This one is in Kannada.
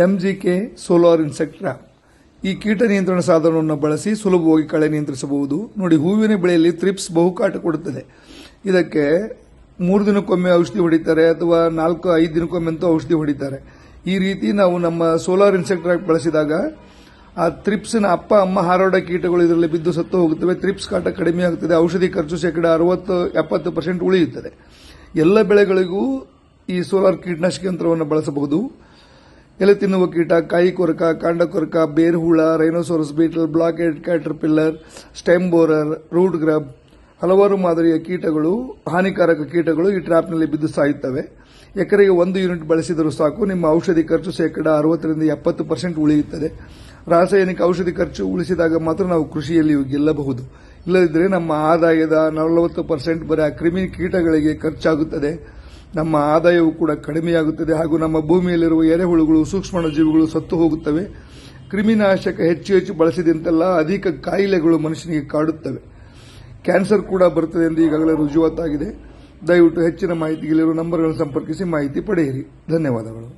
MGK solar insect trap. ಈ ಕೀಟ ನಿಯಂತ್ರಣ ಸಾಧನವನ್ನು ಬಳಸಿ ಸುಲಭವಾಗಿ ಕಳೆ ನಿಯಂತ್ರಿಸಬಹುದು. ನೋಡಿ, ಹೂವಿನ ಬೆಳೆಯಲ್ಲಿ ಥ್ರಿಪ್ಸ್ ಬಹುಕಾಟ ಕೊಡುತ್ತದೆ. ಇದಕ್ಕೆ 3 ದಿನಕ್ಕೊಮ್ಮೆ ಔಷಧಿ ಹೊಡಿತಾರೆ ಅಥವಾ 4-5 ದಿನಕ್ಕೊಮ್ಮೆ ಅಂತೂ ಔಷಧಿ ಹೊಡಿತಾರೆ. ಈ ರೀತಿ ನಾವು ನಮ್ಮ ಸೋಲಾರ್ ಇನ್ಸೆಕ್ಟ್ ಟ್ರ್ಯಾಪ್ ಬಳಸಿದಾಗ ಆ ಥ್ರಿಪ್ಸ್ನ ಅಪ್ಪ ಅಮ್ಮ ಹಾರಾಡ ಕೀಟಗಳು ಇದರಲ್ಲಿ ಬಿದ್ದು ಸತ್ತು ಹೋಗುತ್ತವೆ. ಥ್ರಿಪ್ಸ್ ಕಾಟ ಕಡಿಮೆ ಆಗುತ್ತದೆ. ಔಷಧಿ ಖರ್ಚು 60-70% ಉಳಿಯುತ್ತದೆ. ಎಲ್ಲ ಬೆಳೆಗಳಿಗೂ ಈ ಸೋಲಾರ್ ಕೀಟನಾಶಕ ಯಂತ್ರವನ್ನು ಬಳಸಬಹುದು. ಎಲೆ ತಿನ್ನುವ ಕೀಟ, ಕಾಯಿ ಕೊರಕ, ಕಾಂಡ ಕೊರಕ, ಬೇರು ಹುಳ, rhinoceros beetle, black head caterpillar, stem borer, root grub, ಹಲವಾರು ಮಾದರಿಯ ಕೀಟಗಳು, ಹಾನಿಕಾರಕ ಕೀಟಗಳು ಈ ಟ್ರ್ಯಾಪ್ನಲ್ಲಿ ಬಿದ್ದು ಸಾಯುತ್ತವೆ. ಎಕರೆಗೆ 1 ಯೂನಿಟ್ ಬಳಸಿದರೂ ಸಾಕು. ನಿಮ್ಮ ಔಷಧಿ ಖರ್ಚು 60-70% ಉಳಿಯುತ್ತದೆ. ರಾಸಾಯನಿಕ ಔಷಧಿ ಖರ್ಚು ಉಳಿಸಿದಾಗ ಮಾತ್ರ ನಾವು ಕೃಷಿಯಲ್ಲಿ ಗೆಲ್ಲಬಹುದು. ಇಲ್ಲದಿದ್ದರೆ ನಮ್ಮ ಆದಾಯದ 40% ಬರೀ ಆ ಕ್ರಿಮಿ ಕೀಟಗಳಿಗೆ ಖರ್ಚಾಗುತ್ತದೆ. ನಮ್ಮ ಆದಾಯವೂ ಕೂಡ ಕಡಿಮೆಯಾಗುತ್ತದೆ ಹಾಗೂ ನಮ್ಮ ಭೂಮಿಯಲ್ಲಿರುವ ಎರೆಹುಳುಗಳು, ಸೂಕ್ಷ್ಮ ಜೀವಿಗಳು ಸತ್ತು ಹೋಗುತ್ತವೆ. ಕ್ರಿಮಿನಾಶಕ ಹೆಚ್ಚು ಬಳಸಿದಂತೆಲ್ಲ ಅಧಿಕ ಕಾಯಿಲೆಗಳು ಮನುಷ್ಯನಿಗೆ ಕಾಡುತ್ತವೆ. ಕ್ಯಾನ್ಸರ್ ಕೂಡ ಬರುತ್ತದೆ ಎಂದು ಈಗಾಗಲೇ ರುಜುವಾತಾಗಿದೆ. ದಯವಿಟ್ಟು ಹೆಚ್ಚಿನ ಮಾಹಿತಿಗೆ ಇಲ್ಲಿರುವ ನಂಬರ್ಗಳನ್ನು ಸಂಪರ್ಕಿಸಿ ಮಾಹಿತಿ ಪಡೆಯಿರಿ. ಧನ್ಯವಾದಗಳು.